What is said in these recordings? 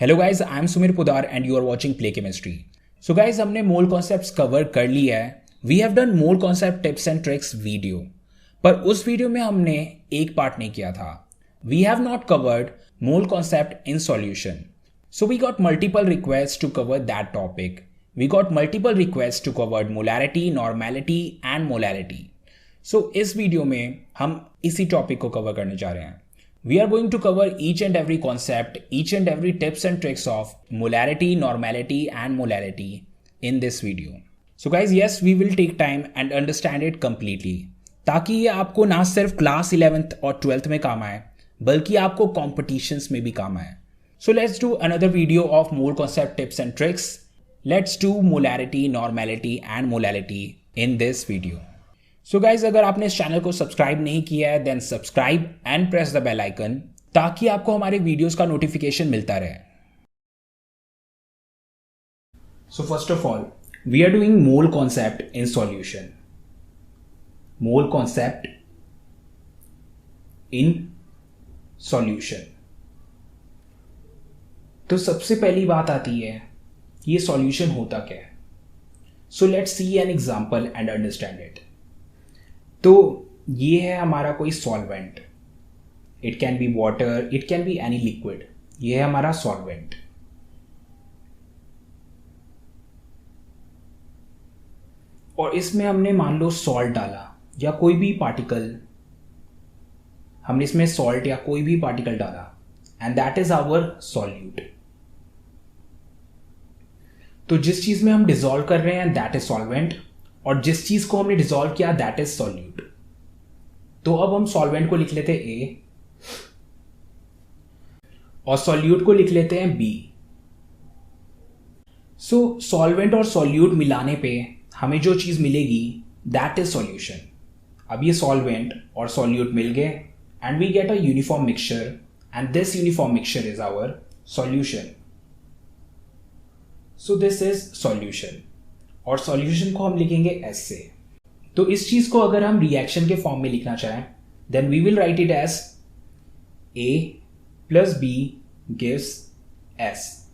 Hello guys, I am Sumir Poddar and you are watching play chemistry. So guys, हमने mole concepts cover कर लिया है। We have done mole concept tips and tricks video, पर उस video में हमने एक पार्ट नहीं किया था। We have not covered mole concept in solution. So we got multiple request to cover that topic. We got multiple request to cover molarity, normality and molarity. So इस video में हम इसी टॉपिक को cover करने जा रहे हैं। We are going to cover each and every concept, each and every tips and tricks of molarity, normality and molarity in this video. So guys, yes, we will take time and understand it completely, ताकि ये आपको ना सिर्फ class 11th और 12th में काम आए, बल्कि आपको competitions में भी काम आए. So let's do another video of mole concept tips and tricks. Let's do molarity, normality and molality in this video. So guys, अगर आपने इस चैनल को सब्सक्राइब नहीं किया है then subscribe and press the bell icon, ताकि आपको हमारे वीडियोस का नोटिफिकेशन मिलता रहे। So first of all, we are doing mole concept in solution. Mole concept in solution. तो सबसे पहली बात आती है, ये सॉल्यूशन होता क्या है। So let's see an example and understand it. तो ये है हमारा कोई solvent. It can be water, it can be any liquid. ये है हमारा सॉल्वेंट। और इसमें हमने मान लो सॉल्ट डाला या कोई भी पार्टिकल, हमने इसमें सॉल्ट या कोई भी पार्टिकल डाला and that is our solute. तो जिस चीज में हम डिसॉल्व कर रहे हैं दैट इज सॉल्वेंट, और जिस चीज को हमने डिसॉल्व किया दैट इज सॉल्यूट। तो अब हम सॉल्वेंट को लिख लेते हैं ए और सॉल्यूट को लिख लेते हैं बी। सो सॉल्वेंट और सॉल्यूट मिलाने पे हमें जो चीज मिलेगी दैट इज सॉल्यूशन। अब ये सॉल्वेंट और सॉल्यूट मिल गए and we get a uniform mixture and this uniform mixture is our solution. So this is solution और सॉल्यूशन को हम लिखेंगे एस से। तो इस चीज को अगर हम रिएक्शन के फॉर्म में लिखना चाहें then we will write it as A plus B gives S,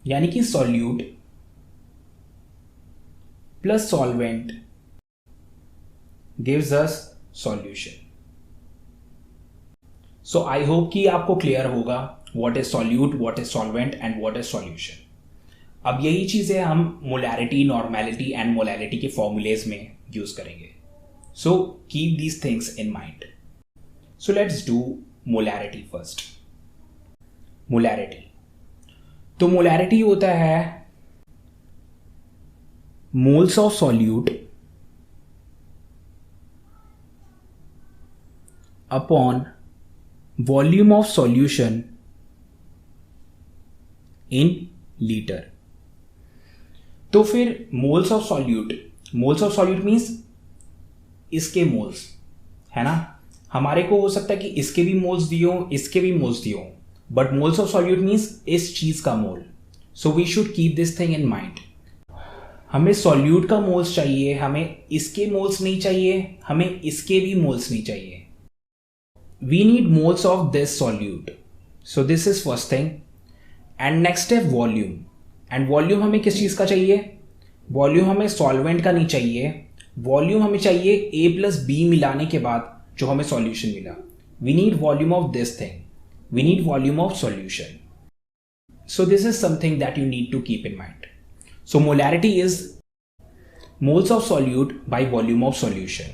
यानी कि solute plus solvent gives us solution. So I hope कि आपको क्लियर होगा what is solute, what is solvent and what is solution. अब यही चीजें हम molarity, normality and molality के फॉर्मूलेज में यूज करेंगे। So keep these things in mind. So let's do molarity first. Molarity, तो मोलैरिटी होता है moles of solute upon volume of solution in litre. तो फिर मोल्स ऑफ सॉल्यूट मीन्स इसके moles, है ना। हमारे को हो सकता है कि इसके भी मोल्स दिए हो, इसके भी मोल्स दिए हो, but moles of solute means इस चीज का मोल। So we should keep this thing in mind. हमें सॉल्यूट का मोल्स चाहिए, हमें इसके मोल्स नहीं चाहिए, हमें इसके भी मोल्स नहीं चाहिए। We need moles of this solute. So this is first thing. And next है वॉल्यूम। एंड वॉल्यूम हमें किस चीज का चाहिए? वॉल्यूम हमें सॉल्वेंट का नहीं चाहिए, वॉल्यूम हमें चाहिए ए प्लस बी मिलाने के बाद जो हमें सॉल्यूशन मिला। We need volume of this thing, we need volume of solution. So this is something that you need to keep in mind. So molarity is moles of solute by volume of solution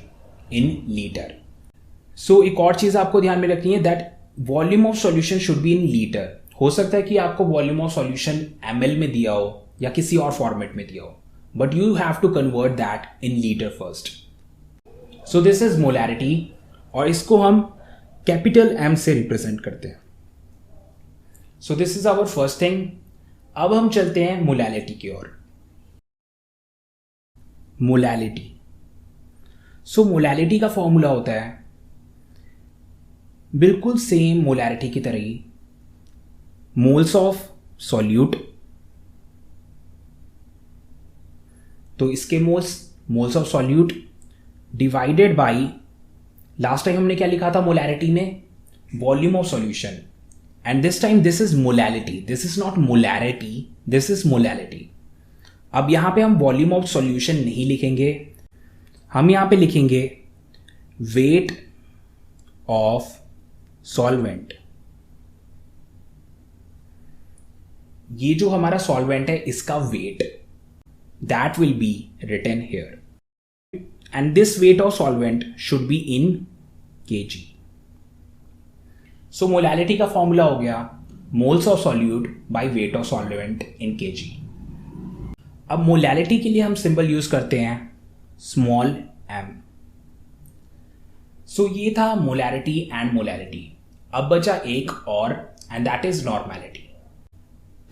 in litre. So एक और चीज आपको ध्यान में रखनी है that volume of solution should be in litre. हो सकता है कि आपको वॉल्यूम ऑफ सॉल्यूशन ml में दिया हो या किसी और फॉर्मेट में दिया हो, but you have to convert that in litre first. So this is molarity और इसको हम कैपिटल M से रिप्रेजेंट करते हैं। So this is our first thing. अब हम चलते हैं मोलैलिटी की ओर। मोलैलिटी, सो मोलैलिटी का फॉर्मूला होता है बिल्कुल सेम मोलैरिटी की तरह ही, मोल्स ऑफ सॉल्यूट, तो इसके moles of solute divided by, last time हमने क्या लिखा था मोलैरिटी में, volume of solution. And this time this is molality, this is not molarity, this is molality. अब यहां पे हम वॉल्यूम ऑफ सॉल्यूशन नहीं लिखेंगे, हम यहां पे लिखेंगे वेट ऑफ सॉल्वेंट. ये जो हमारा सॉल्वेंट है इसका weight, that will be written here, and this weight of solvent should be in kg. So molality का फॉर्मूला हो गया moles of solute by weight of solvent in kg. अब molality के लिए हम सिंबल यूज करते हैं स्मॉल m. सो ये था मोलैरिटी एंड मोलैलिटी. अब बचा एक और, एंड दैट इज नॉर्मैलिटी.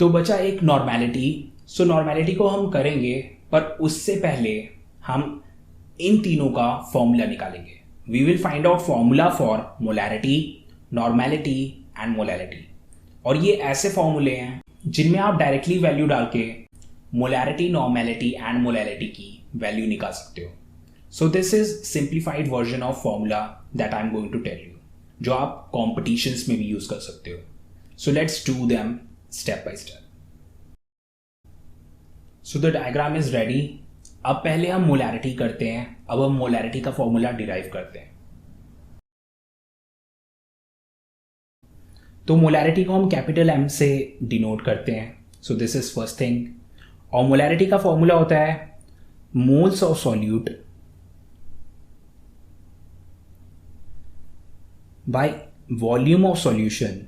तो बचा एक नॉर्मैलिटी. सो नॉर्मैलिटी को हम करेंगे, पर उससे पहले हम इन तीनों का फॉर्मूला निकालेंगे. We will find out formula for molarity, normality and molality. और ये ऐसे फॉर्मूले हैं जिनमें आप डायरेक्टली वैल्यू डाल के मोलैरिटी, नॉर्मैलिटी एंड मोलैलिटी की वैल्यू निकाल सकते हो. So this is simplified version of formula that I am going to tell you, जो आप कॉम्पिटिशन्स में भी यूज कर सकते हो. So let's do them step by step. So the diagram is ready. अब पहले हम मोलैरिटी करते हैं. अब हम मोलैरिटी का फॉर्मूला डिराइव करते हैं. तो मोलैरिटी को हम कैपिटल M से डिनोट करते हैं. So this is first thing. और मोलैरिटी का फॉर्मूला होता है moles of solute by volume of solution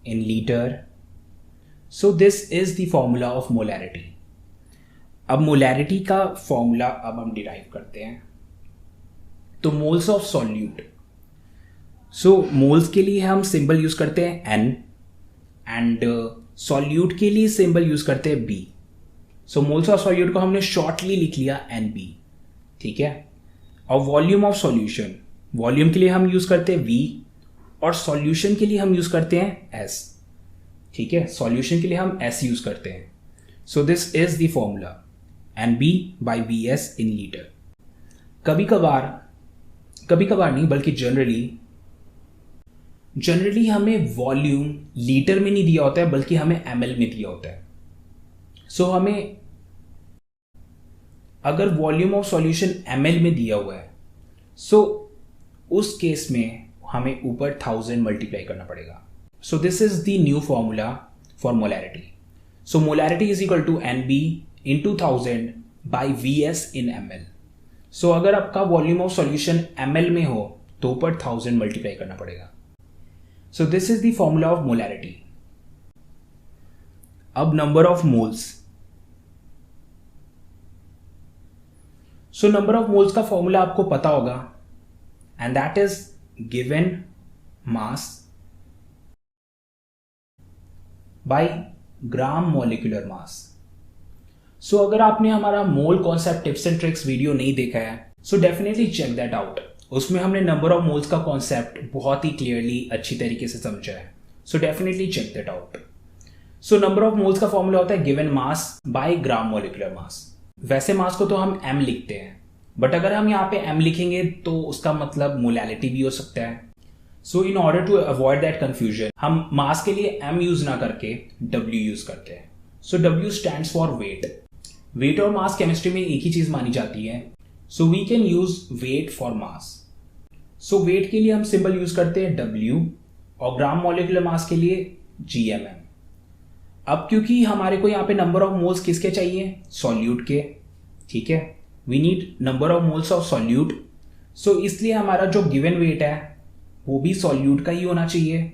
in liter. So this is the formula of molarity. अब मोलैरिटी का फॉर्मूला अब हम डिराइव करते हैं. तो moles of solute. So moles के लिए हम सिंबल यूज करते हैं N, एंड सॉल्यूट के लिए सिंबल यूज करते हैं B. So moles of solute को हमने शॉर्टली लिख लिया NB. ठीक है. और वॉल्यूम ऑफ सॉल्यूशन, वॉल्यूम के लिए हम यूज करते हैं V, और सॉल्यूशन के लिए हम यूज करते हैं S. ठीक है. सॉल्यूशन के लिए हम S यूज करते हैं. So this is the formula NB by VS in litre. कभी कभार नहीं बल्कि जनरली हमें वॉल्यूम लीटर में नहीं दिया होता है, बल्कि हमें ml में दिया होता है. सो हमें अगर वॉल्यूम ऑफ सॉल्यूशन ml में दिया हुआ है, सो उस केस में हमें ऊपर 1000 मल्टीप्लाई करना पड़ेगा. So this is the new formula for molarity. So molarity is equal to NB into 1000 by VS in ml. So अगर आपका वॉल्यूम ऑफ सॉल्यूशन ml में हो तो ऊपर 1000 मल्टीप्लाई करना पड़ेगा. So this is the formula of molarity. अब number of moles. So number of moles का फॉर्मूला आपको पता होगा, and that is given mass by gram molecular mass. So अगर आपने हमारा mole concept tips and tricks video नहीं देखा है, so definitely check that out. उसमें हमने नंबर ऑफ मोल्स का कॉन्सेप्ट बहुत ही क्लियरली अच्छी तरीके से समझा है. So definitely check that out. So number of moles का फॉर्मूला होता है given mass by gram molecular मास. वैसे मास को तो हम m लिखते हैं, बट अगर हम यहाँ पे m लिखेंगे तो उसका मतलब मोलैलिटी भी हो सकता है. So in order to avoid that confusion, हम मास के लिए m यूज ना करके w यूज करते हैं. So w stands for weight. Weight और मास केमिस्ट्री में एक ही चीज मानी जाती है. So we can use weight for mass. So weight के लिए हम सिंबल यूज करते हैं w, और ग्राम मोलिकुलर मास के लिए gmm. अब क्योंकि हमारे को यहाँ पे नंबर ऑफ मोल्स किसके चाहिए? सॉल्यूट के. ठीक है. We need number of moles of solute. So इसलिए हमारा जो गिवन वेट है वो भी सॉल्यूट का ही होना चाहिए,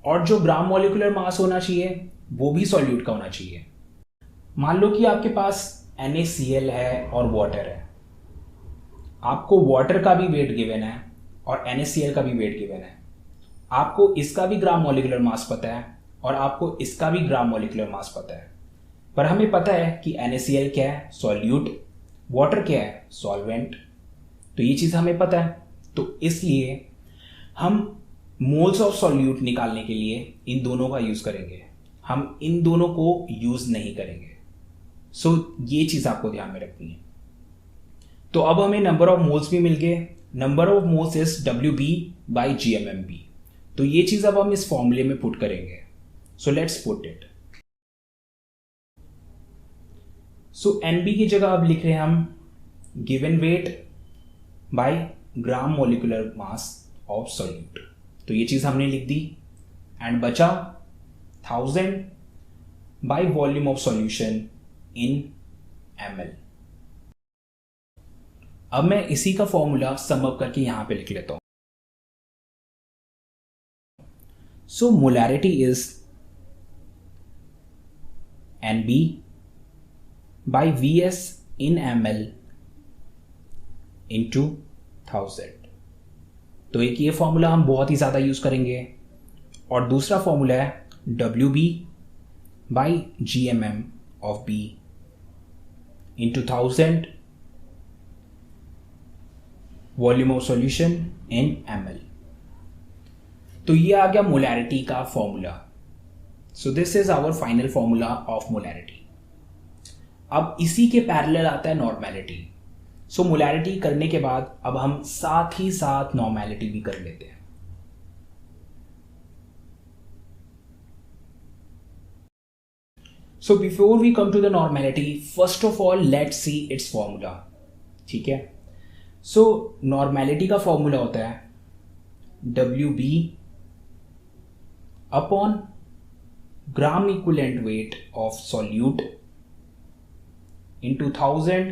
और जो ग्राम मोलिकुलर मास होना चाहिए वो भी सॉल्यूट का होना चाहिए. मान लो कि आपके पास NaCl है और वाटर है. आपको वाटर का भी वेट गिवन है और NaCl का भी वेट गिवन है. आपको इसका भी ग्राम मोलिकुलर मास पता है और आपको इसका भी ग्राम मोलिकुलर मास पता है, पर हमें पता है कि NaCl क्या है? सॉल्यूट. वाटर क्या है? सॉल्वेंट. तो ये चीज हमें पता है, तो इसलिए हम मोल्स ऑफ सॉल्यूट निकालने के लिए इन दोनों का यूज करेंगे, हम इन दोनों को यूज नहीं करेंगे. सो ये चीज आपको ध्यान में रखनी है. तो अब हमें नंबर ऑफ मोल्स भी मिल गए. Number of moles is WB by GMMB। तो ये चीज अब हम इस फॉर्मूले में पुट करेंगे। So let's put it. So NB की जगह अब लिख रहे हैं हम given weight by gram molecular mass of solute. तो ये चीज हमने लिख दी एंड बचा 1000 bye volume of solution in ml। अब मैं इसी का फॉर्मूला सम अप करके यहां पे लिख लेता हूं। So molarity is NB by VS in ml into 1000। तो एक ये फॉर्मूला हम बहुत ही ज्यादा यूज करेंगे और दूसरा फॉर्मूला है WB by GMM of B into 1000 volume of solution in ml। तो ये आ गया मोलैरिटी का formula. So this is our final formula of molarity. अब इसी के पैरेलल आता है नॉर्मेलिटी। सो मोलैरिटी करने के बाद अब हम साथ ही साथ नॉर्मेलिटी भी कर लेते हैं। So before we come to the normality, first of all let's see its formula. ठीक है, सो नॉर्मेलिटी का फॉर्मूला होता है WB upon gram equivalent weight of solute into 1000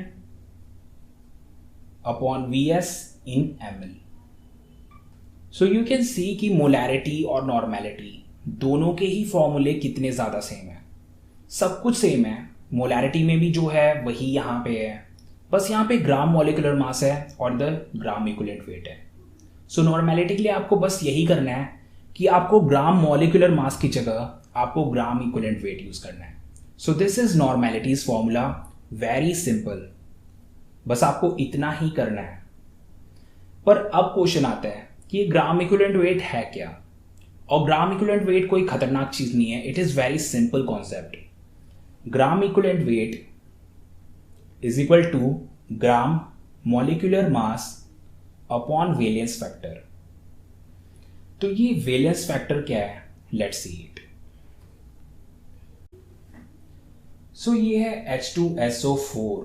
upon VS in ml। So you can see कि molarity और normality दोनों के ही फॉर्मूले कितने ज़्यादा सेम है। सब कुछ सेम है, मोलैरिटी में भी जो है वही यहाँ पे है, बस यहाँ पे ग्राम मॉलिक्यूलर मास है और द ग्राम इक्विवेलेंट वेट है। सो नॉर्मेलिटी के लिए आपको बस यही करना है कि आपको ग्राम मॉलिक्यूलर मास की जगह आपको ग्राम इक्विवेलेंट वेट यूज करना है। So this is normality's formula, very simple, बस आपको इतना ही करना है। पर अब क्वेश्चन आता है कि ग्राम इक्विवेलेंट वेट है क्या, और ग्राम इक्विवेलेंट वेट कोई खतरनाक चीज नहीं है। It is very simple concept. Gram equivalent weight is equal to gram molecular mass upon valence factor. तो ये वैलेंस फैक्टर क्या है, लेट्स सी इट। सो ये है H2SO4।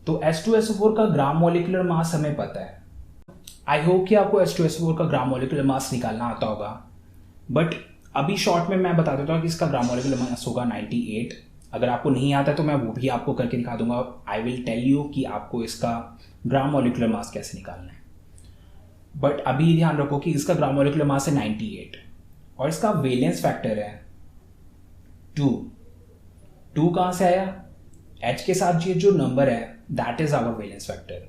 तो H2SO4 का ग्राम मॉलिक्यूलर मास हमें पता है। आई होप कि आपको H2SO4 का ग्राम मॉलिक्यूलर मास निकालना आता होगा, बट अभी शॉर्ट में मैं बता देता हूँ कि इसका ग्राम मॉलिक्यूलर मास होगा 98। अगर आपको नहीं आता तो मैं वो भी आपको करके दिखा दूंगा। आई विल टेल यू कि आपको इसका ग्राम मॉलिक्यूलर मास कैसे निकालना है, बट अभी ध्यान रखो कि इसका ग्राम मॉलिक्यूलर मास है 98 और इसका वैलेंस फैक्टर है 2 कहां से आया, H के साथ ये जो नंबर है that is our valence factor.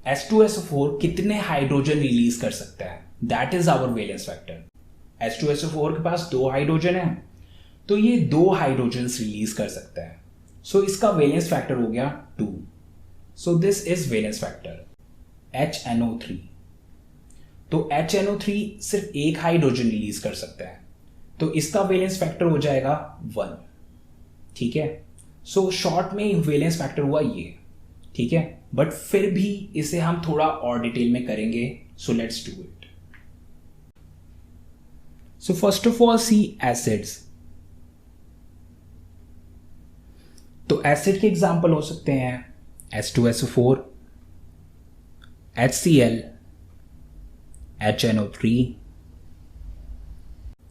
H2SO4 कितने हाइड्रोजन रिलीज कर सकता है, that is our valence factor. H2SO4 के पास 2 हाइड्रोजन है, तो ये 2 हाइड्रोजन रिलीज कर सकता है। सो इसका वैलेंस फैक्टर हो गया 2। सो this is valence factor HNO3। तो HNO3 सिर्फ 1 हाइड्रोजन रिलीज कर सकता है, तो इसका वैलेंस फैक्टर हो जाएगा 1। ठीक है, सो शॉर्ट में वैलेंस फैक्टर हुआ ये। ठीक है, बट फिर भी इसे हम थोड़ा और डिटेल में करेंगे। So let's do it. So first of all see acids. तो एसिड के एग्जाम्पल हो सकते हैं H2SO4, HCl, HNO3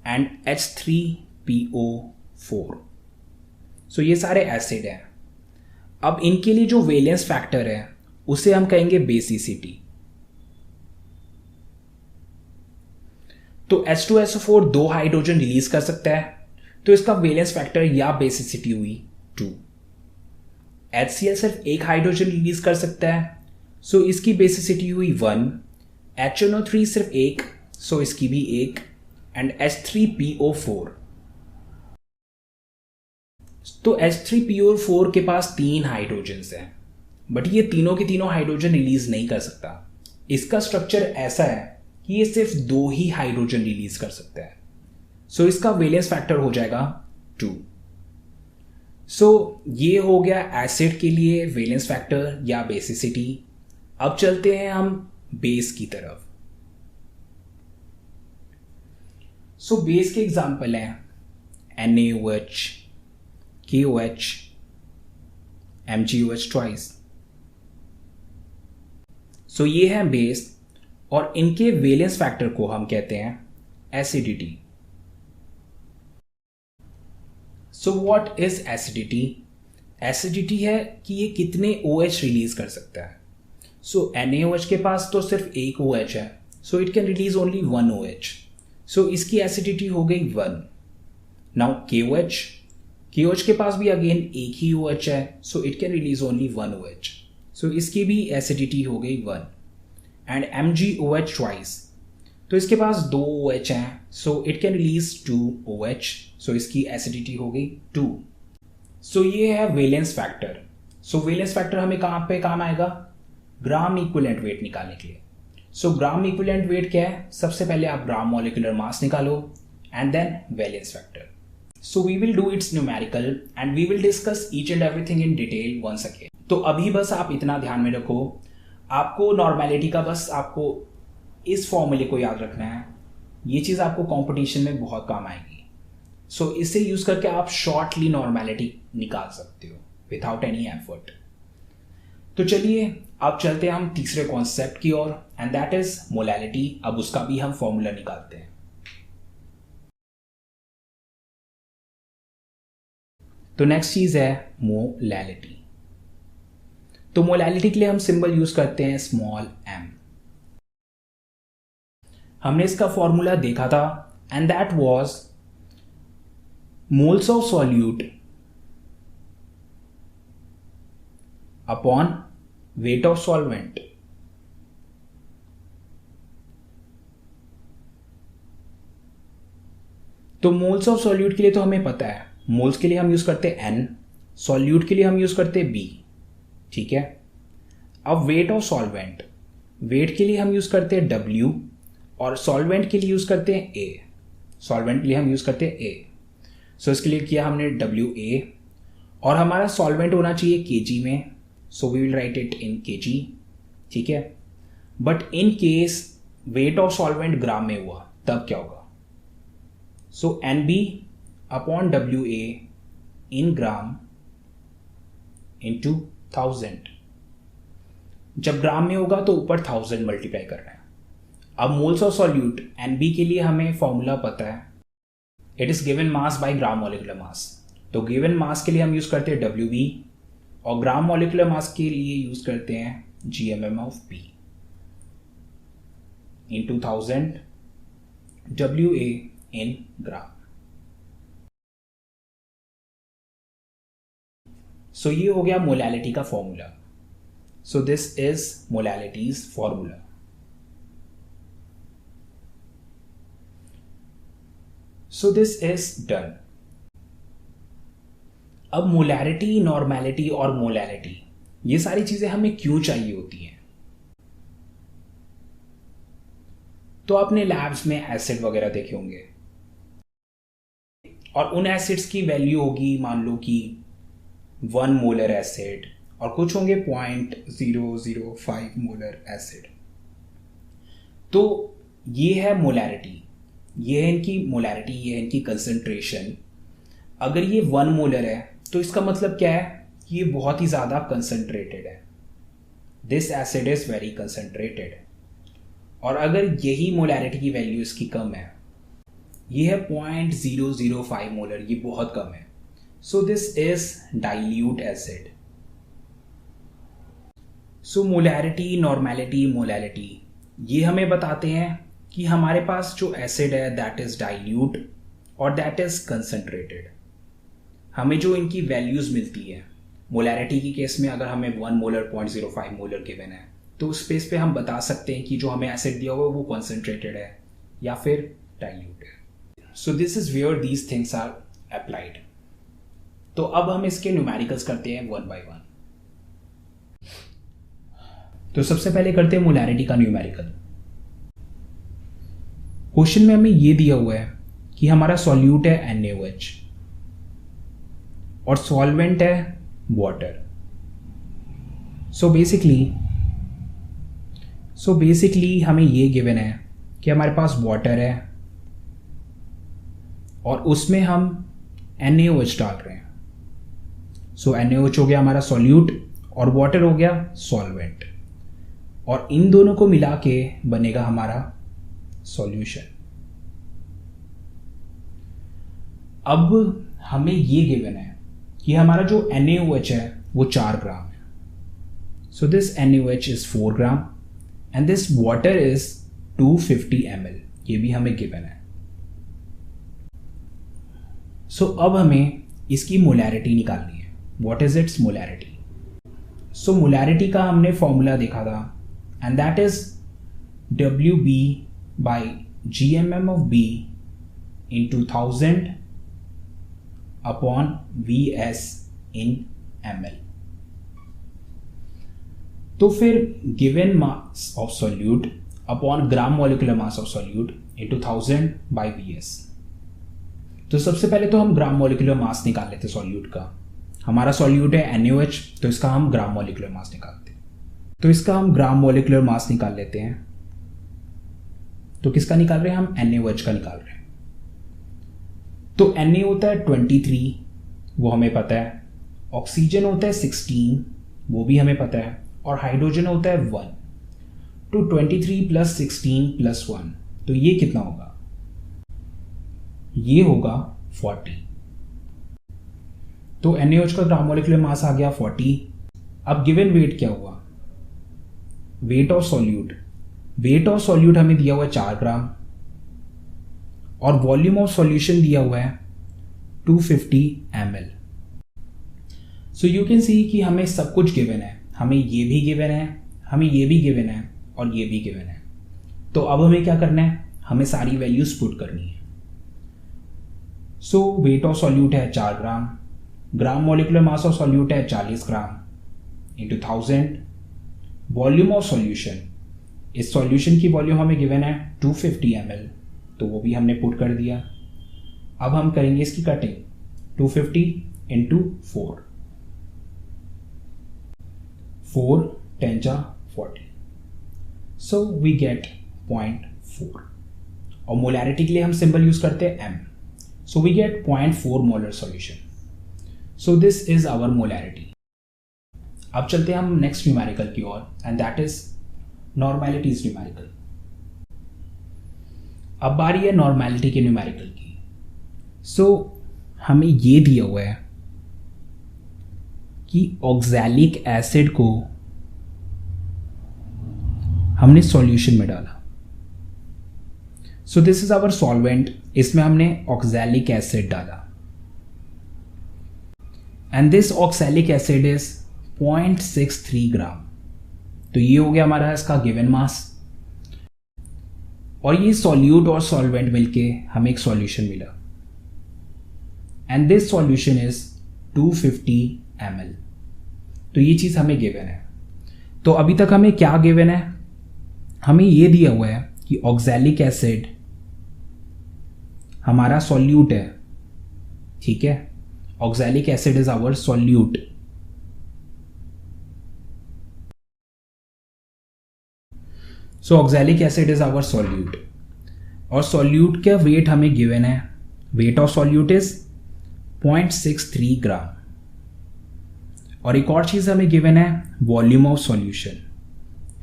and H3PO4। सो ये सारे एसिड हैं। अब इनके लिए जो वैलेंस फैक्टर है उसे हम कहेंगे बेसिसिटी। तो H2SO4 2 हाइड्रोजन रिलीज कर सकता है, तो इसका वैलेंस फैक्टर या बेसिसिटी हुई 2। HCl सिर्फ 1 हाइड्रोजन रिलीज कर सकता है, सो इसकी बेसिसिटी हुई 1। HNO3 सिर्फ 1, सो इसकी भी 1। एंड H3PO4, तो H3PO4 के पास 3 हाइड्रोजन्स हैं, बट ये तीनों के तीनों हाइड्रोजन रिलीज नहीं कर सकता। इसका स्ट्रक्चर ऐसा है कि ये सिर्फ 2 ही हाइड्रोजन रिलीज कर सकता है, सो इसका वैलेंस फैक्टर हो जाएगा 2। सो ये हो गया एसिड के लिए वैलेंस फैक्टर या बेसिसिटी। अब चलते हैं हम बेस की तरफ। सो बेस के एग्जाम्पल हैं NaOH, KOH, MgOH ट्वाइस। सो ये है बेस और इनके वैलेंस फैक्टर को हम कहते हैं acidity. So what is acidity? Acidity है कि ये कितने OH रिलीज कर सकता है। सो NaOH के पास तो सिर्फ एक OH है, so it can release only 1 OH। सो इसकी एसिडिटी हो गई 1। नाउ KOH के पास भी अगेन एक ही OH है, so it can release only 1 OH। सो इसकी भी एसिडिटी हो गई 1। एंड MgOH ट्वाइस, तो इसके पास 2 OH हैं, so it can release 2 OH। सो इसकी एसिडिटी हो गई 2। सो ये है वैलेंस फैक्टर। सो वैलेंस फैक्टर हमें कहाँ पे काम आएगा? ग्राम इक्विवेलेंट वेट निकालने के लिए। सो ग्राम इक्विवेलेंट वेट क्या है? सबसे पहले आप ग्राम मॉलिक्यूलर मास निकालो and then valence factor. So we will do its numerical and we will discuss each and everything in detail once again. तो अभी बस आप इतना ध्यान में रखो, आपको नॉर्मेलिटी का बस आपको इस फॉर्मूले को याद रखना है। ये चीज़ आपको कंपटीशन में बहुत काम आएगी। सो इसे यूज करके आप शॉर्टली नॉर्मेलिटी निकाल सकते हो विदाउट एनी एफर्ट। तो चलिए अब चलते हैं हम तीसरे कॉन्सेप्ट की ओर एंड दैट इज मोलैलिटी। अब उसका भी हम फॉर्मूला निकालते हैं। तो नेक्स्ट चीज है मोलैलिटी। तो मोलैलिटी के लिए हम सिंबल यूज करते हैं स्मॉल m। हमने इसका फॉर्मूला देखा था and that was moles of solute upon weight of solvent. तो मोल्स ऑफ सॉल्यूट के लिए तो हमें पता है, मोल्स के लिए हम यूज करते हैं n, सॉल्यूट के लिए हम यूज करते हैं b। ठीक है। अब वेट ऑफ सॉल्वेंट, वेट के लिए हम यूज करते हैं W और सॉल्वेंट के लिए यूज करते हैं A। सॉल्वेंट के लिए हम यूज करते हैं A। सो इसके लिए किया हमने WA और हमारा सॉल्वेंट होना चाहिए kg में, so we will write it in kg। ठीक है। But in case weight of solvent gram में हुआ तब क्या होगा? So NB upon WA in gram into 1000। जब ग्राम में होगा तो ऊपर 1000 मल्टीप्लाई करना है। अब मोल्स ऑफ सॉल्यूट NB के लिए हमें फॉर्मूला पता है, it is given mass by gram molecular मास। तो गिवन मास के लिए हम यूज करते हैं WB और ग्राम मॉलिक्यूलर मास के लिए यूज करते हैं GMM of P into 1000 WA in gram. So ये हो गया मोलैलिटी का formula. So this is molality's formula. So this is done. अब मोलैरिटी, नॉर्मेलिटी और मोलैलिटी ये सारी चीजें हमें क्यों चाहिए होती हैं? तो आपने लैब्स में एसिड वगैरह देखे होंगे और उन एसिड्स की वैल्यू होगी मान लो कि 1 मोलर एसिड और कुछ होंगे 0.005 मोलर एसिड। तो ये है मोलैरिटी, ये है इनकी मोलैरिटी, ये है इनकी कंसंट्रेशन। अगर ये 1 मोलर है तो इसका मतलब क्या है कि ये बहुत ही ज़्यादा कंसंट्रेटेड है। This acid is very concentrated. और अगर यही मोलैरिटी की वैल्यू इसकी कम है, ये है 0.005 मोलर, ये बहुत कम है। So this is dilute acid. So molarity, normality, molality ये हमें बताते हैं कि हमारे पास जो एसिड है दैट इज डाइल्यूट और दैट इज कंसंट्रेटेड। हमें जो इनकी वैल्यूज मिलती है, मोलैरिटी की केस में अगर हमें 1 मोलर 0.05 मोलर गिवन है तो उस स्पेस पे हम बता सकते हैं कि जो हमें एसिड दिया हुआ है वो कंसंट्रेटेड है या फिर डाइल्यूट है। So this is where these things are applied. तो अब हम इसके न्यूमेरिकल्स करते हैं 1 by 1। तो सबसे पहले करते हैं मोलैरिटी का न्यूमेरिकल। क्वेश्चन में हमें ये दिया हुआ है कि हमारा सॉल्यूट है NaOH और सॉल्वेंट है वाटर। सो बेसिकली हमें ये गिवन है कि हमारे पास वाटर है और उसमें हम NaOH डाल रहे हैं। सो NaOH हो गया हमारा सॉल्यूट और वाटर हो गया सॉल्वेंट, और इन दोनों को मिला के बनेगा हमारा सॉल्यूशन। अब हमें ये गिवन है कि हमारा जो NaOH है वो 4 ग्राम है। So this NaOH is 4 gram and this water is 250 ml, ये भी हमें गिवन है। सो अब हमें इसकी मोलैरिटी निकालनी है। What is it's molarity? So molarity का हमने फॉर्मूला देखा था and that is WB by GMM of B into 1000 upon VS in ml। तो फिर given mass of solute upon gram molecular mass of solute into 1000 by VS। तो सबसे पहले तो हम ग्राम मॉलिक्यूलर मास निकाल लेते सॉल्यूट का। हमारा सॉल्यूट है NaOH, तो इसका हम ग्राम मॉलिक्यूलर मास निकालते हैं। तो इसका हम ग्राम मॉलिक्यूलर मास निकाल लेते हैं। तो किसका निकाल रहे हैं हम? NaOH का निकाल रहे हैं। तो Na होता है 23, वो हमें पता है। ऑक्सीजन होता है 16, वो भी हमें पता है। और हाइड्रोजन होता है 1। तो 23 प्लस 16 प्लस 1, तो ये कितना होगा? ये होगा 40। तो NaOH का ग्राम मॉलिक्यूलर मास आ गया 40। अब गिवन वेट क्या हुआ? Wait of solute. Wait of solute हमें दिया हुआ है 4 ग्राम और वॉल्यूम ऑफ सॉल्यूशन दिया हुआ है 250 ml। So you can see कि हमें सब कुछ गिवन है। हमें ये भी गिवन है, हमें ये भी गिवन है और ये भी गिवन है। तो अब हमें क्या करना है? हमें सारी वैल्यूज पुट करनी है। सो वेट ऑफ सॉल्यूट है 4 gram, gram molecular mass of solute है 40 gram into 1000, volume of solution, इस सॉल्यूशन की वॉल्यूम हमें गिवन है 250 ml, तो वो भी हमने पुट कर दिया। अब हम करेंगे इसकी कटिंग। 250 इंटू 4, 4 10 जा 40, सो वी गेट 0.4। और मोलैरिटी के लिए हम सिंबल यूज करते हैं M, so we get 0.4 molar solution. So this is our molarity. अब चलते हैं हम नेक्स्ट न्यूमेरिकल की ओर and that is normality's numerical. अब बारी है नॉर्मेलिटी के न्यूमेरिकल की। सो हमें ये दिया हुआ है कि ऑक्सैलिक एसिड को हमने सॉल्यूशन में डाला। So this is our solvent, इसमें हमने ऑक्सैलिक एसिड डाला and this oxalic acid is 0.63 gram. तो ये हो गया हमारा इसका गिवन मास, और ये सॉल्यूट और सॉल्वेंट मिलके हमें एक सॉल्यूशन मिला and this solution is 250 ml। तो ये चीज हमें गिवन है। तो अभी तक हमें क्या गिवन है? हमें ये दिया हुआ है कि ऑक्सैलिक एसिड हमारा सॉल्यूट है, ठीक है। Oxalic acid is our solute. So oxalic acid is our solute, और सॉल्यूट का वेट हमें गिवन है। Weight of solute is 0.63 gram. और एक और चीज हमें गिवन है volume of solution,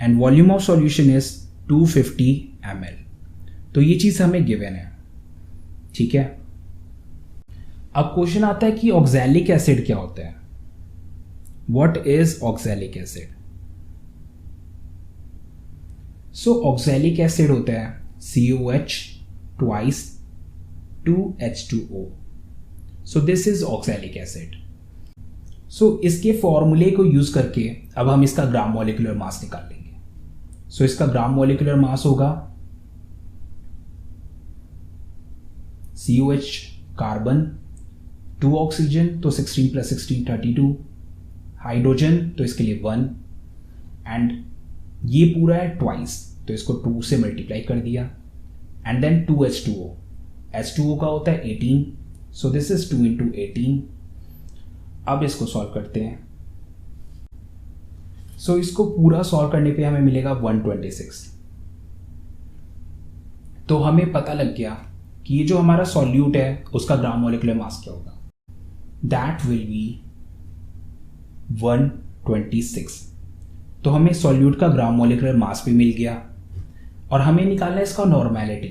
and volume of solution is 250 ml। तो ये चीज हमें गिवन है, ठीक है। अब क्वेश्चन आता है कि ऑक्सैलिक एसिड क्या होता है? What is oxalic acid? So oxalic acid होता है COH twice 2H2O। So this is oxalic acid. So इसके फॉर्मूले को यूज करके अब हम इसका ग्राम मॉलिक्यूलर मास निकाल लेंगे। सो इसका ग्राम मॉलिक्यूलर मास होगा COH कार्बन, 2 ऑक्सीजन, तो 16 + 16 32, हाइड्रोजन तो इसके लिए 1, एंड ये पूरा है ट्वाइस, तो इसको 2 से मल्टीप्लाई कर दिया, एंड देन 2H2O। H2O का होता है 18, सो दिस इज 2 × 18। अब इसको सॉल्व करते हैं। सो इसको पूरा सॉल्व करने पे हमें मिलेगा 126। तो हमें पता लग गया कि ये जो हमारा सॉल्यूट है उसका ग्राम मॉलिक्यूलर मास क्या होगा, दैट विल बी 126। तो हमें सॉल्यूट का ग्राम मॉलिक्यूलर मास भी मिल गया और हमें निकालना है इसका नॉर्मेलिटी।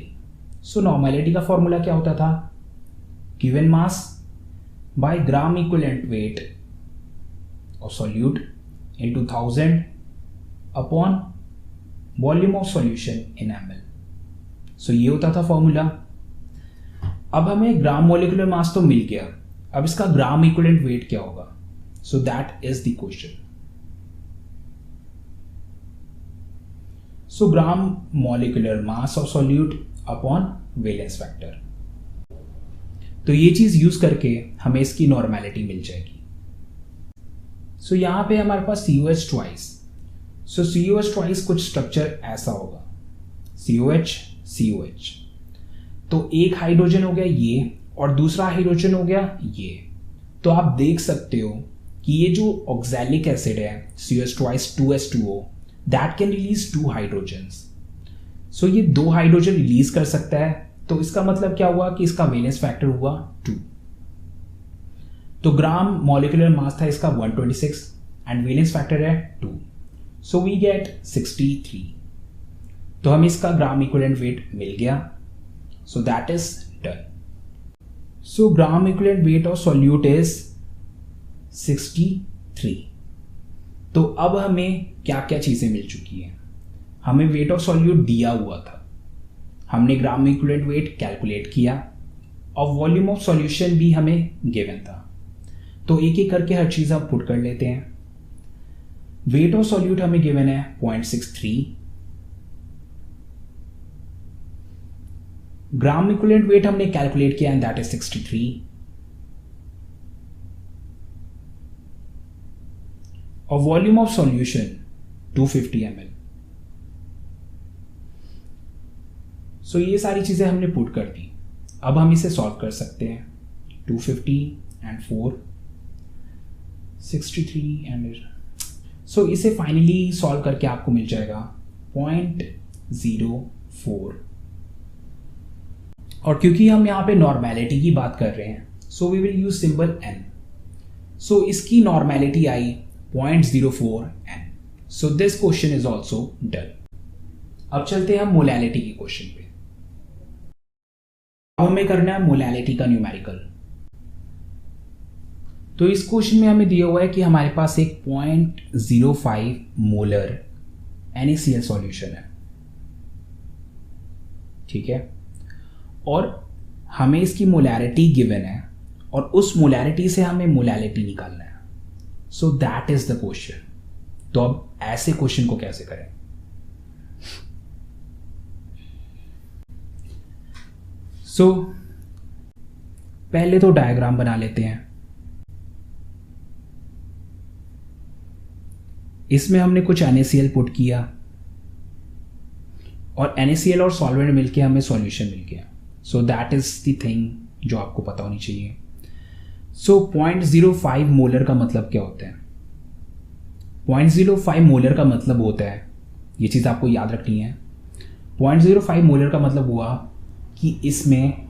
सो नॉर्मेलिटी का फॉर्मूला क्या होता था, given mass by gram equivalent weight of solute into 1000 upon volume of solution in ml। सो ये होता था फॉर्मूला। अब हमें ग्राम मॉलिक्यूलर मास तो मिल गया, अब इसका ग्राम इक्विवेलेंट वेट क्या होगा, सो that is the question. So gram molecular mass of solute upon valence factor. तो ये चीज यूज करके हमें इसकी नॉर्मेलिटी मिल जाएगी। सो यहां पे हमारे पास COH ट्वाइस। सो COH ट्वाइस कुछ स्ट्रक्चर ऐसा होगा, COH COH। तो एक हाइड्रोजन हो गया ये और दूसरा हाइड्रोजन हो गया ये। तो आप देख सकते हो कि ये जो ऑक्सैलिक एसिड है COH twice 2s2o that can release 2 hydrogens. So ये 2 हाइड्रोजन रिलीज कर सकता है, तो इसका मतलब क्या हुआ कि इसका वैलेंस फैक्टर हुआ 2। तो ग्राम मॉलिक्यूलर मास था इसका 126 एंड वैलेंस फैक्टर है 2, सो वी गेट 63। तो हमें इसका ग्राम इक्विवेलेंट वेट मिल गया, सो that is done. So gram equivalent weight of solute is 63। तो अब हमें क्या क्या चीजें मिल चुकी हैं, हमें वेट ऑफ सॉल्यूट दिया हुआ था, हमने ग्राम इक्विवेलेंट वेट कैलकुलेट किया और वॉल्यूम ऑफ सॉल्यूशन भी हमें गिवन था। तो एक एक करके हर चीज आप पुट कर लेते हैं। वेट ऑफ सॉल्यूट हमें गिवन है 0.63, ग्राम इक्विवेलेंट वेट हमने कैलकुलेट किया एंड दैट इज 63, और वॉल्यूम ऑफ सॉल्यूशन 250 ml। सो ये सारी चीजें हमने पुट कर दी। अब हम इसे सॉल्व कर सकते हैं। 250 एंड 4 63 एंड सो इसे फाइनली सॉल्व करके आपको मिल जाएगा 0.04। और क्योंकि हम यहां पे नॉर्मेलिटी की बात कर रहे हैं so we will use symbol n। So इसकी नॉर्मेलिटी आई 0.04 n। So this question is also done. अब चलते हैं हम मोलैलिटी के क्वेश्चन पे। अब हमें करना है मोलैलिटी का न्यूमेरिकल। तो इस क्वेश्चन में हमें दिया हुआ है कि हमारे पास एक 0.05 मोलर NaCl सॉल्यूशन है, ठीक है, और हमें इसकी मोलैरिटी गिवन है और उस मोलैरिटी से हमें मोलैलिटी निकालना है। सो दैट इज द क्वेश्चन। तो अब ऐसे क्वेश्चन को कैसे करें, सो पहले तो डायग्राम बना लेते हैं। इसमें हमने कुछ NaCl पुट किया और NaCl और सॉल्वेंट मिलके हमें सॉल्यूशन मिल गया। सो दैट इज द थिंग जो आपको पता होनी चाहिए। सो 0.05 मोलर का मतलब क्या होता है, 0.05 मोलर का मतलब होता है, ये चीज आपको याद रखनी है, 0.05 मोलर का मतलब हुआ कि इसमें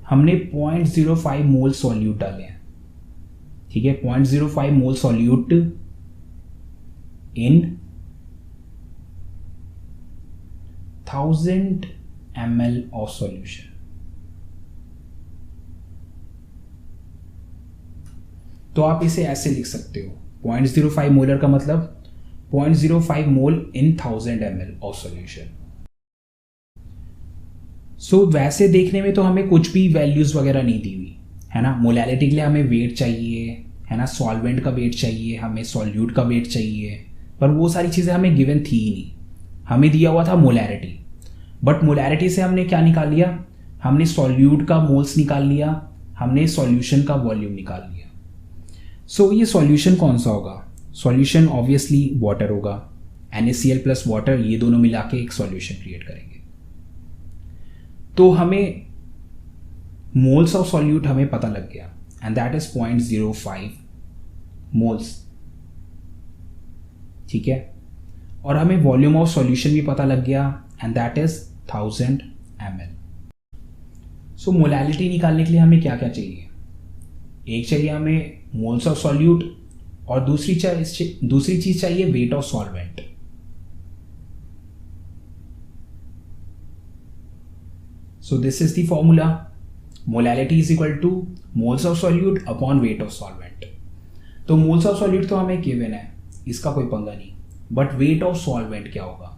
हमने 0.05 मोल सॉल्यूट डाले हैं, ठीक है, 0.05 मोल solute in 1000 ml of solution. तो आप इसे ऐसे लिख सकते हो, 0.05 मोलर का मतलब 0.05 मोल इन 1000 ml ऑफ सॉल्यूशन। सो वैसे देखने में तो हमें कुछ भी वैल्यूज वगैरह नहीं दी हुई है ना। मोलैलिटी के लिए हमें वेट चाहिए है ना, सॉल्वेंट का वेट चाहिए, हमें सॉल्यूट का वेट चाहिए, पर वो सारी चीजें हमें गिवन थी ही नहीं। हमें दिया हुआ था मोलैरिटी, बट मोलैरिटी से हमने क्या निकाल लिया, हमने सॉल्यूट का मोल्स निकाल लिया, हमने सॉल्यूशन का वॉल्यूम निकाल लिया। सो ये सॉल्यूशन कौन सा होगा, सॉल्यूशन ऑब्वियसली वाटर होगा, NaCl प्लस वाटर, ये दोनों मिला के एक सॉल्यूशन क्रिएट करेंगे। तो हमें मोल्स ऑफ सॉल्यूट हमें पता लग गया एंड दैट इज 0.05 मोल्स, ठीक है, और हमें वॉल्यूम ऑफ सॉल्यूशन भी पता लग गया and that is 1000 ml। So molality निकालने के लिए हमें क्या क्या चाहिए? एक चाहिए हमें मोल्स ऑफ सॉल्यूट और दूसरी चीज चाहिए wait of solvent. So this is the formula, molality is equal two moles of solute upon weight of solvent. तो मोल्स ऑफ सॉल्यूट तो हमें गिवन है, इसका कोई पंगा नहीं, बट वेट ऑफ सॉल्वेंट क्या होगा?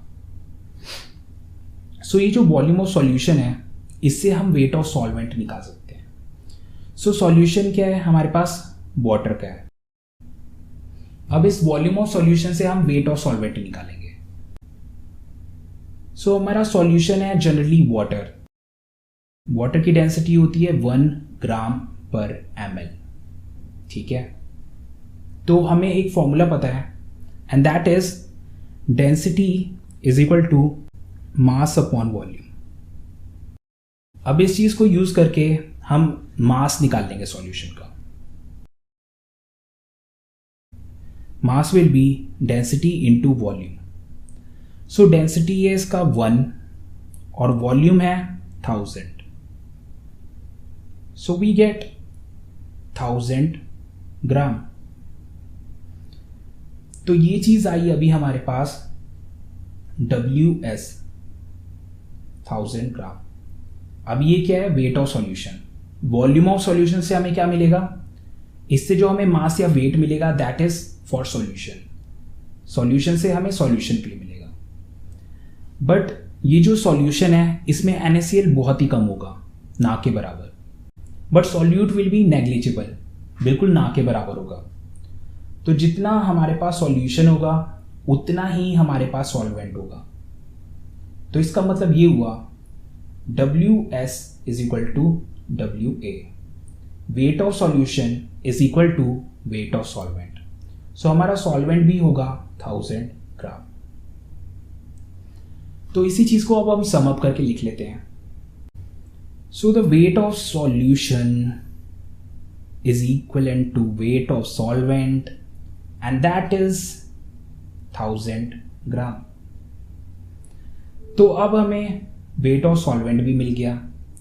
सो ये जो वॉल्यूम ऑफ सॉल्यूशन है, इससे हम वेट ऑफ सॉल्वेंट निकाल सकते हैं। सो सॉल्यूशन क्या है हमारे पास? वाटर का है। अब इस वॉल्यूम ऑफ सॉल्यूशन से हम वेट ऑफ सॉल्वेंट निकालेंगे। सो हमारा सॉल्यूशन है जनरली वाटर। वाटर की डेंसिटी होती है 1 ग्राम पर ml, ठीक है। तो हमें एक फॉर्मूला पता है, and that is density is equal to mass upon volume. अब इस चीज को यूज करके हम मास निकाल लेंगे सॉल्यूशन का। Mass will be density into volume. So density है इसका 1 और वॉल्यूम है 1000। सो वी गेट 1000 ग्राम। तो ये चीज आई अभी हमारे पास WS 1000 ग्राम। अब ये क्या है? Weight of solution. Volume of solution से हमें क्या मिलेगा? इससे जो हमें मास या वेट मिलेगा that is for solution. Solution से हमें सॉल्यूशन के लिए मिलेगा। बट ये जो सॉल्यूशन है इसमें NaCl बहुत ही कम होगा, ना के बराबर। But solute will be negligible, बिल्कुल ना के बराबर होगा। तो जितना हमारे पास सॉल्यूशन होगा उतना ही हमारे पास सॉल्वेंट होगा। तो इसका मतलब ये हुआ WS is equal to WA, weight of solution is equal to weight of solvent. So हमारा सॉल्वेंट भी होगा 1000 ग्राम। तो इसी चीज को अब हम सम अप करके लिख लेते हैं। So the wait of solution is equivalent to weight of solvent and that is 1000 ग्राम। तो अब हमें वेट ऑफ सॉल्वेंट भी मिल गया,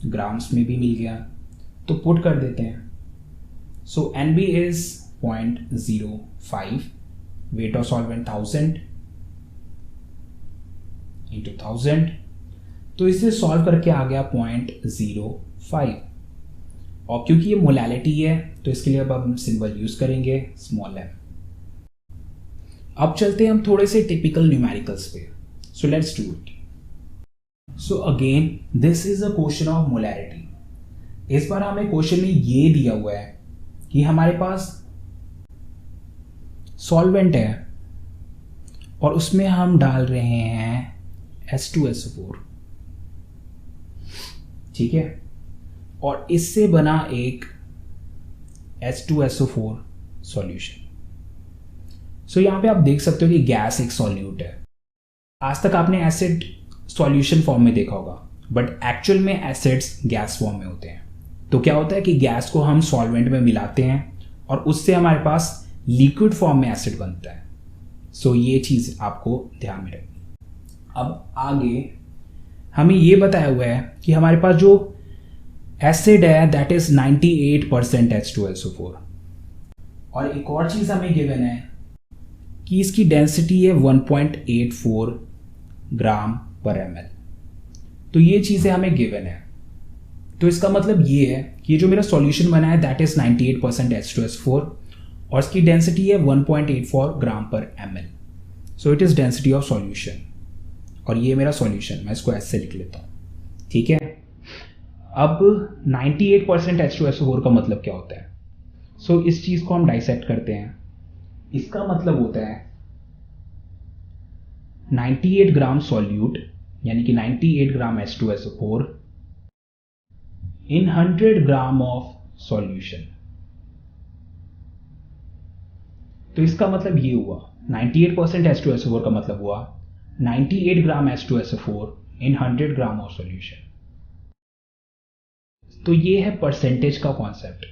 ग्राम्स में भी मिल गया, तो पुट कर देते हैं। सो NB is 0.05, wait of solvent 1000 into 1000, तो इसे सॉल्व करके आ गया 0.05। और क्योंकि ये मोलैलिटी है तो इसके लिए अब हम सिंबल यूज करेंगे स्मॉल m। अब चलते हैं हम थोड़े से टिपिकल न्यूमेरिकल्स पे। सो let's do it. So again this is a question of molarity. इस बार हमें क्वेश्चन में ये दिया हुआ है कि हमारे पास सॉल्वेंट है और उसमें हम डाल रहे हैं H2SO4, ठीक है, और इससे बना एक H2SO4 सॉल्यूशन। सो यहां पे आप देख सकते हो कि गैस एक सॉल्यूट है। आज तक आपने एसिड सॉल्यूशन फॉर्म में देखा होगा, बट एक्चुअल में एसिड्स गैस फॉर्म में होते हैं। तो क्या होता है कि गैस को हम सॉल्वेंट में मिलाते हैं और उससे हमारे पास लिक्विड फॉर्म में एसिड बनता है। सो ये चीज आपको ध्यान में रखनी। अब आगे हमें ये बताया हुआ है कि हमारे पास जो एसिड है दैट इज 98% H2SO4, और एक और चीज हमें गिवन है कि इसकी डेंसिटी है 1.84 ग्राम पर ml। तो ये चीजें हमें गिवन है। तो इसका मतलब ये है कि ये जो मेरा सॉल्यूशन बना है दैट इज 98% H2SO4 और इसकी डेंसिटी है 1.84 ग्राम पर ml। So it is density of solution, और ये मेरा सॉल्यूशन, मैं इसको ऐसे लिख लेता हूँ, ठीक है। अब 98% H2SO4 का मतलब क्या होता है? सो इस चीज को हम डाइसेक्ट करते हैं। इसका मतलब होता है 98 ग्राम सॉल्यूट यानी कि 98 ग्राम H2SO4 in 100 gram of solution. तो इसका मतलब ये हुआ 98% H2SO4 का मतलब हुआ 98 ग्राम H2SO4 in 100 gram of solution. तो ये है परसेंटेज का कॉन्सेप्ट।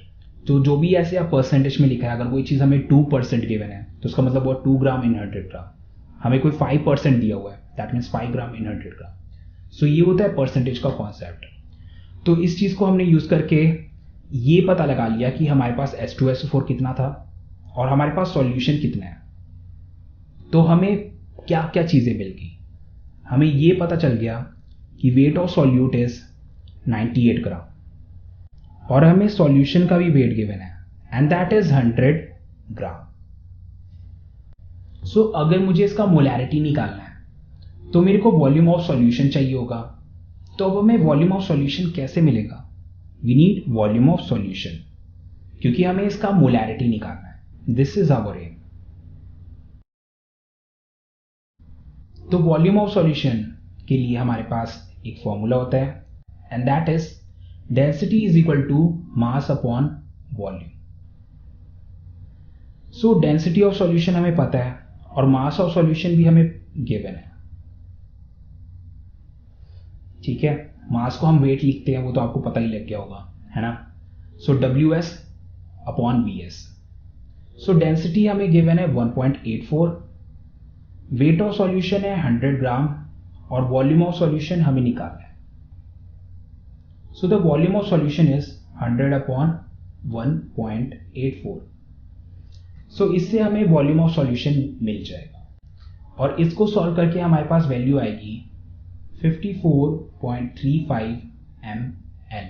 तो जो भी ऐसे आप परसेंटेज में लिखा है, अगर कोई चीज हमें 2% गिवन है तो उसका मतलब हुआ 2 ग्राम इन 100 ग्राम। हमें कोई 5% दिया हुआ है, that means 5 gram in 100 gram. So ये होता है परसेंटेज का कॉन्सेप्ट। तो इस चीज़ को हमने यूज़ करके ये पता लगा लिया कि हमारे पास H2SO4 कितना था और हमारे पास सॉल्यूशन कितना है। तो हमें क्या क्या चीज़ें मिल गई, हमें ये पता चल गया कि वेट ऑफ सॉल्यूट इज 98 ग्राम और हमें सॉल्यूशन का भी वेट गिवन है एंड दैट इज 100 ग्राम। सो अगर मुझे इसका मोलैरिटी निकालना है तो मेरे को वॉल्यूम ऑफ सॉल्यूशन चाहिए होगा। तो अब हमें वॉल्यूम ऑफ सॉल्यूशन कैसे मिलेगा? We need volume of solution, क्योंकि हमें इसका मोलैरिटी निकालना है। This is our M. तो वॉल्यूम ऑफ सॉल्यूशन के लिए हमारे पास एक फॉर्मूला होता है and that is density is equal to mass upon volume. So density of solution हमें पता है और मास ऑफ सॉल्यूशन भी हमें गिवन है। ठीक है, मास को हम वेट लिखते हैं, वो तो आपको पता ही लग गया होगा, है ना। सो WS अपॉन VS। सो डेंसिटी हमें गिवन है 1.84, वेट ऑफ सॉल्यूशन है 100 ग्राम और वॉल्यूम ऑफ सॉल्यूशन हमें निकालना है। So the volume of solution is 100 upon 1.84। सो इससे हमें वॉल्यूम ऑफ सॉल्यूशन मिल जाएगा और इसको सॉल्व करके हमारे पास वैल्यू आएगी 54.35 ml।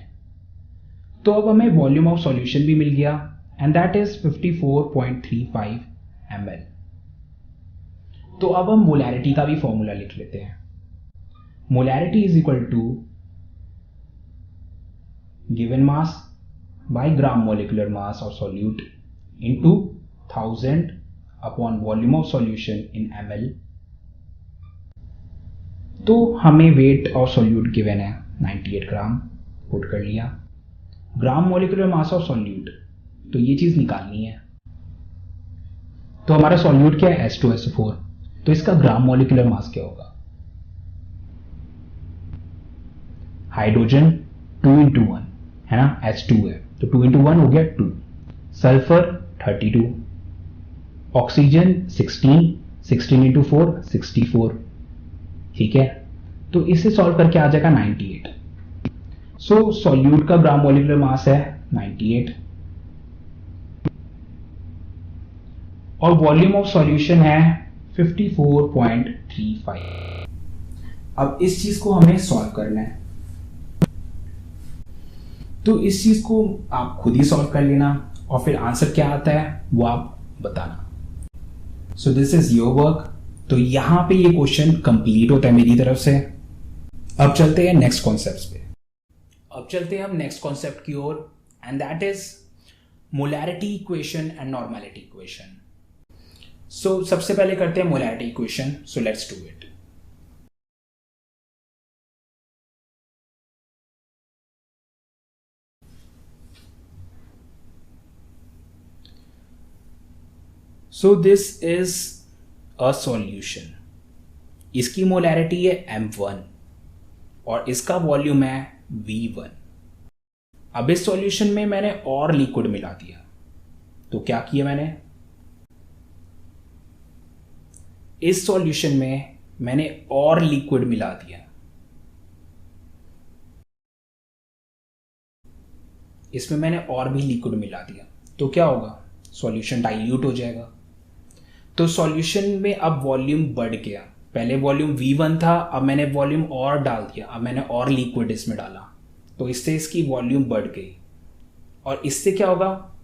तो अब हमें वॉल्यूम ऑफ सॉल्यूशन भी मिल गया एंड दैट इज 54.35 ml। तो अब हम मोलैरिटी का भी फॉर्मूला लिख लेते हैं। Molarity is equal to given mass by gram molecular mass of solute into 1000 upon volume of solution in ml। तो हमें वेट ऑफ सॉल्यूट गिवन है 98 ग्राम, पुट कर लिया। ग्राम मोलिकुलर मास ऑफ सॉल्यूट, तो ये चीज निकालनी है। तो हमारा सॉल्यूट क्या है? H2SO4। तो इसका ग्राम मोलिकुलर मास क्या होगा? हाइड्रोजन 2 into 1 है ना, H2 है, तो 2 into 1 हो गया 2। Sulphur 32, oxygen 16 into 4 64। ठीक है, तो इसे सॉल्व करके आ जाएगा 98। सो सॉल्यूट का ग्राम मोलिकुलर मास है 98 और वॉल्यूम ऑफ सॉल्यूशन है 54.35। अब इस चीज को हमें सॉल्व करना है, तो इस चीज को आप खुद ही सॉल्व कर लेना और फिर आंसर क्या आता है वो आप बताना। सो दिस इज योर वर्क। तो यहां पे ये क्वेश्चन कंप्लीट होता है मेरी तरफ से। अब चलते हैं नेक्स्ट कॉन्सेप्ट पे। अब चलते हैं हम नेक्स्ट कॉन्सेप्ट की ओर and that is molarity equation and normality equation. So सबसे पहले करते हैं molarity equation. So let's do it. So this is a solution. इसकी मोलैरिटी है M1 और इसका वॉल्यूम है V1। अब इस सॉल्यूशन में मैंने और लिक्विड मिला दिया। तो क्या किया मैंने? इस सॉल्यूशन में मैंने और लिक्विड मिला दिया। इसमें मैंने और भी लिक्विड मिला दिया। तो क्या होगा? सॉल्यूशन डाइल्यूट हो जाएगा। तो सॉल्यूशन में अब वॉल्यूम बढ़ गया। पहले वॉल्यूम V1 था, अब मैंने वॉल्यूम और डाल दिया, अब मैंने और लिक्विड इसमें डाला, तो इससे इसकी वॉल्यूम बढ़ गई। और इससे क्या होगा?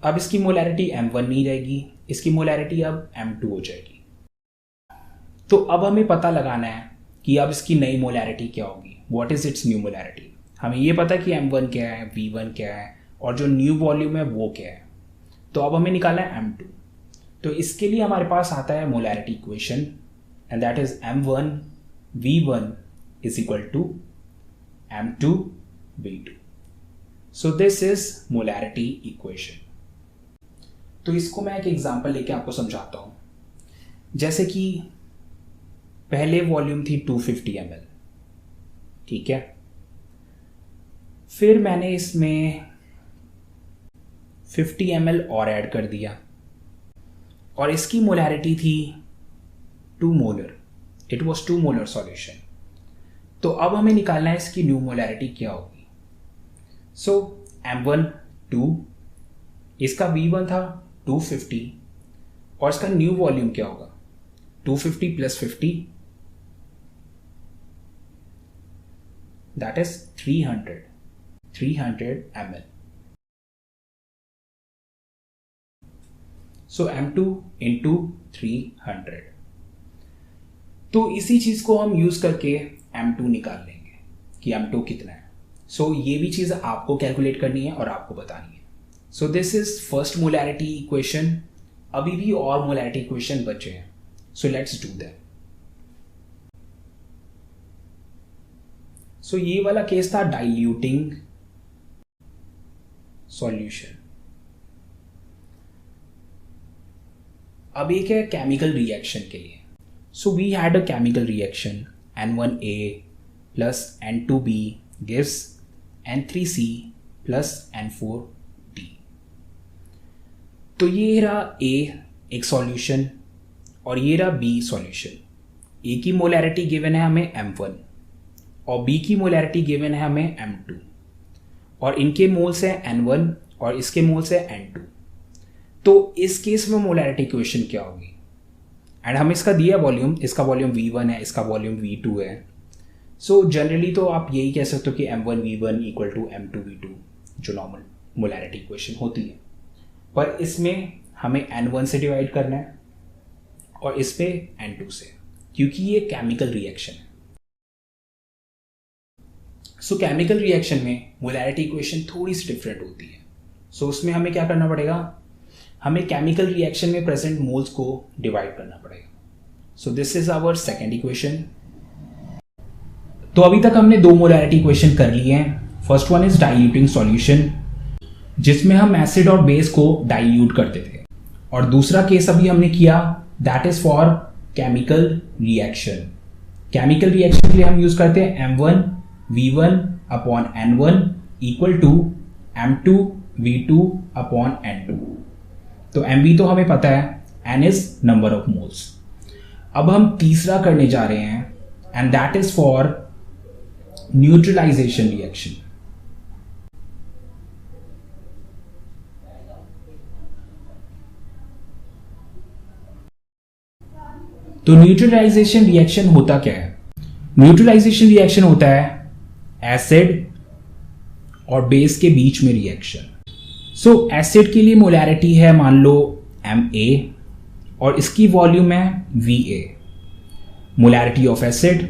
अब इसकी मोलैरिटी M1 नहीं रहेगी, इसकी मोलैरिटी अब M2 हो जाएगी। तो अब हमें पता लगाना है कि अब इसकी नई मोलैरिटी क्या होगी। What is it's new molarity? हमें ये पता कि M1 क्या है, V1 क्या है और जो न्यू वॉल्यूम है वो क्या है। तो अब हमें निकालना है M2। तो इसके लिए हमारे पास आता है molarity equation and that is M1 V1 is equal to M2 V2। So this is molarity equation. तो इसको मैं एक एग्जांपल लेके आपको समझाता हूं। जैसे कि पहले वॉल्यूम थी 250 ml, ठीक है। फिर मैंने इसमें 50 ml और ऐड कर दिया और इसकी मोलैरिटी थी 2 molar. It was 2 molar solution. तो अब हमें निकालना है इसकी न्यू मोलैरिटी क्या होगी। सो M1 2, इसका V1 था 250 और इसका न्यू वॉल्यूम क्या होगा 250 plus 50 that is 300 ml। So M2 into 300। तो इसी चीज को हम यूज करके M2 निकाल लेंगे कि M2 कितना है। सो ये भी चीज आपको कैलकुलेट करनी है और आपको बतानी है। So this is first molarity equation. अभी भी और मोलैरिटी इक्वेशन बचे हैं, सो लेट्स डू दैट। सो ये वाला केस था डाइल्यूटिंग सॉल्यूशन। अब एक है केमिकल रिएक्शन के लिए। So we had a chemical reaction N1A plus N2B gives N3C plus N4D। तो ये रहा A एक सॉल्यूशन और ये रहा B सॉल्यूशन। A की मोलैरिटी गिवन है हमें M1 और B की मोलैरिटी गिवन है हमें M2 और इनके मोल्स है N1 और इसके मोल्स है N2। तो इस केस में मोलैरिटी इक्वेशन क्या होगी? एंड हमें इसका दिया वॉल्यूम, इसका वॉल्यूम V1 है, इसका वॉल्यूम V2 है। सो जनरली तो आप यही कह सकते हो कि M1 V1 equal to M2 V2 जो नॉर्मल मोलैरिटी इक्वेशन होती है, पर इसमें हमें N1 से डिवाइड करना है और इस पे N2 से, क्योंकि ये केमिकल रिएक्शन है। सो केमिकल रिएक्शन में मोलैरिटी इक्वेशन थोड़ी सी डिफरेंट होती है। सो उसमें हमें क्या करना पड़ेगा, हमें केमिकल रिएक्शन में प्रेजेंट मोल्स को डिवाइड करना पड़ेगा। So this is our second equation. तो अभी तक हमने दो मोलैरिटी इक्वेशन कर लिए हैं। First one is diluting solution, जिसमें हम एसिड और बेस को डाइल्यूट करते थे, और दूसरा केस अभी हमने किया that is for chemical reaction. Chemical reaction के लिए हम यूज करते हैं M1 V1 upon N1 equal to M2 V2 upon N2। तो MB तो हमें पता है, N is number of moles. अब हम तीसरा करने जा रहे हैं and that is for neutralization reaction. तो न्यूट्रलाइजेशन रिएक्शन होता क्या है? न्यूट्रलाइजेशन रिएक्शन होता है एसिड और बेस के बीच में रिएक्शन। सो एसिड के लिए मोलैरिटी है मान लो Ma और इसकी वॉल्यूम है Va, molarity of acid,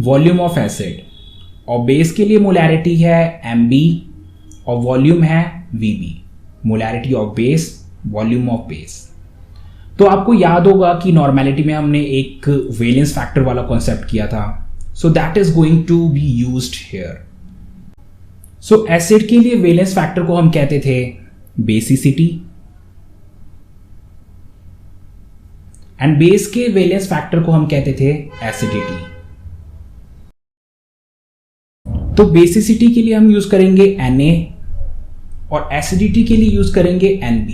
volume of acid. और बेस के लिए मोलैरिटी है Mb और वॉल्यूम है Vb, molarity of base, volume of base. तो आपको याद होगा कि नॉर्मेलिटी में हमने एक वेलेंस फैक्टर वाला कॉन्सेप्ट किया था। So that is going to be used here. So acid के लिए वेलेंस फैक्टर को हम कहते थे बेसिसिटी एंड बेस के वेलेंस फैक्टर को हम कहते थे एसिडिटी। तो बेसिसिटी के लिए हम यूज करेंगे Na और एसिडिटी के लिए यूज करेंगे Nb।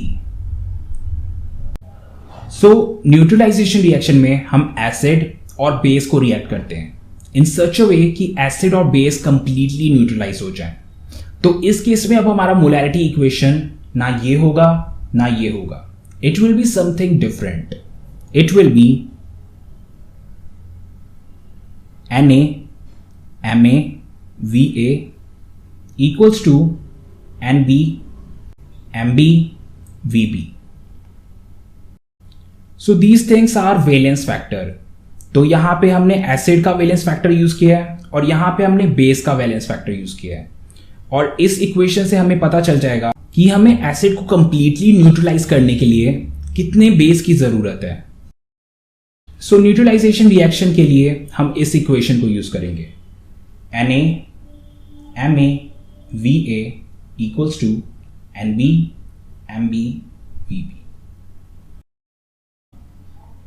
सो न्यूट्रलाइजेशन रिएक्शन में हम एसिड और बेस को रिएक्ट करते हैं इन सच अ वे कि एसिड और बेस कंप्लीटली न्यूट्रलाइज हो जाए। तो इस केस में अब हमारा मोलैरिटी इक्वेशन ना ये होगा ना ये होगा, it will be something different. It will be Na Ma Va equals to Nb Mb Vb। So these things are valence factor. तो यहां पे हमने एसिड का वेलेंस फैक्टर यूज किया है और यहां पे हमने बेस का वेलेंस फैक्टर यूज किया है, और इस इक्वेशन से हमें पता चल जाएगा कि हमें एसिड को कंप्लीटली न्यूट्रलाइज करने के लिए कितने बेस की जरूरत है। सो न्यूट्रलाइजेशन रिएक्शन के लिए हम इस इक्वेशन को यूज करेंगे Na Ma Va equals to Nb Mb Vb।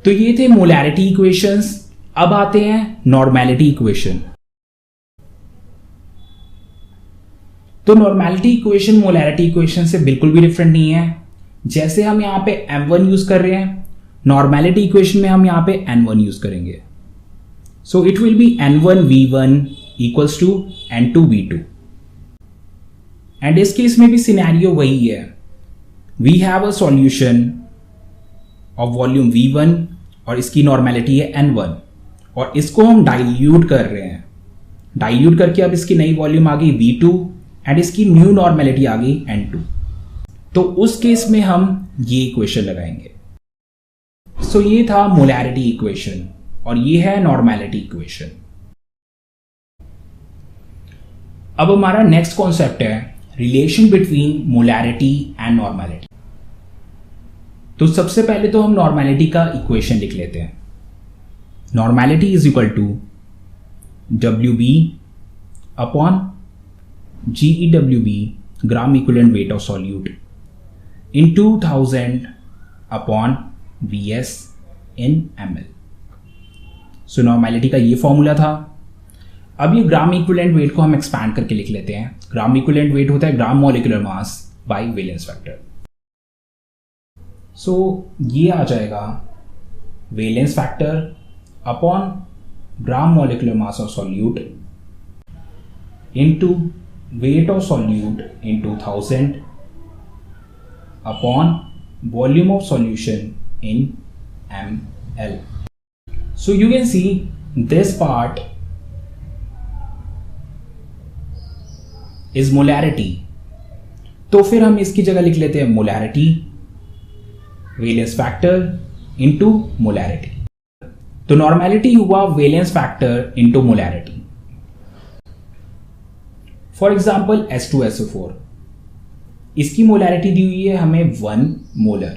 तो ये थे मोलैरिटी इक्वेशंस। अब आते हैं नॉर्मेलिटी इक्वेशन। तो नॉर्मेलिटी इक्वेशन मोलैरिटी इक्वेशन से बिल्कुल भी डिफरेंट नहीं है। जैसे हम यहां पे M1 यूज कर रहे हैं, नॉर्मेलिटी इक्वेशन में हम यहां पे N1 यूज करेंगे। So it will be N1 V1 equals to N2V2। And इस केस में भी सिनेरियो वही है, we have a solution of volume V1 और इसकी नॉर्मेलिटी है N1 और इसको हम डाइल्यूट कर रहे हैं। डाइल्यूट करके अब इसकी नई वॉल्यूम आ गई V2 एंड इसकी न्यू नॉर्मेलिटी आ गई N2। तो उस केस में हम ये इक्वेशन लगाएंगे। सो ये था मोलैरिटी इक्वेशन और ये है नॉर्मेलिटी इक्वेशन। अब हमारा नेक्स्ट कॉन्सेप्ट है relation between molarity and normality. तो सबसे पहले तो हम नॉर्मेलिटी का इक्वेशन लिख लेते हैं। Normality is equal to WB upon GeWB gram equivalent weight of solute in 2000 upon VS in ml। So normality का ये फॉर्मूला था। अब ये ग्राम इक्विवेलेंट वेट को हम एक्सपैंड करके लिख लेते हैं। ग्राम इक्विवेलेंट वेट होता है gram molecular mass by valence factor. So ये आ जाएगा valence factor upon gram molecular mass of solute into weight of solute in 2000 upon volume of solution in ml। So you can see this part is molarity। तो फिर हम इसकी जगह लिख लेते हैं molarity valence factor into molarity. तो normality हुआ valence factor into molarity. For example H2SO4, इसकी मोलैरिटी दी हुई है हमें 1 मोलर।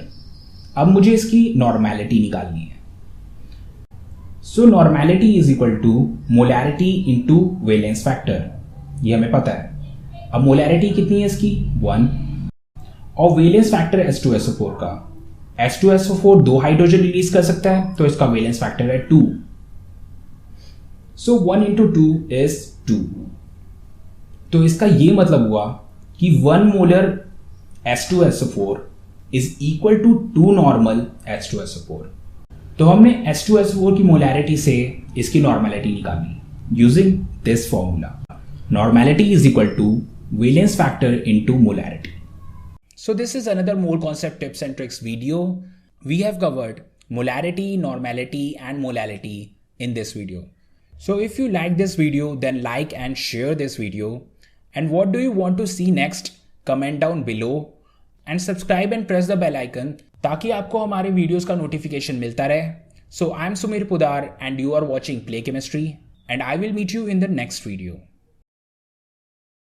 अब मुझे इसकी नॉर्मेलिटी निकालनी है। So normality is equal to molarity into valence factor, ये हमें पता है। अब मोलैरिटी कितनी है इसकी 1 और वैलेंस फैक्टर H2SO4 का, H2SO4 2 हाइड्रोजन रिलीज कर सकता है तो इसका वैलेंस फैक्टर है 2। सो 1 into 2 is 2। तो इसका ये मतलब हुआ कि 1 molar H2SO4 is equal to 2 normal H2SO4। तो हमने H2SO4 की मोलैरिटी से इसकी नॉर्मेलिटी निकाली using this formula. Normality is equal to valence factor into molarity. So this is another more concept tips and tricks video. We have covered molarity, normality and molality in this video. So if you like this video, then like and share this video. And what do you want to see next? Comment down below and subscribe and press the bell icon ताकि आपको हमारे videos का notification मिलता रहे. So I am Sumir Pudar and you are watching Play Chemistry and I will meet you in the next video.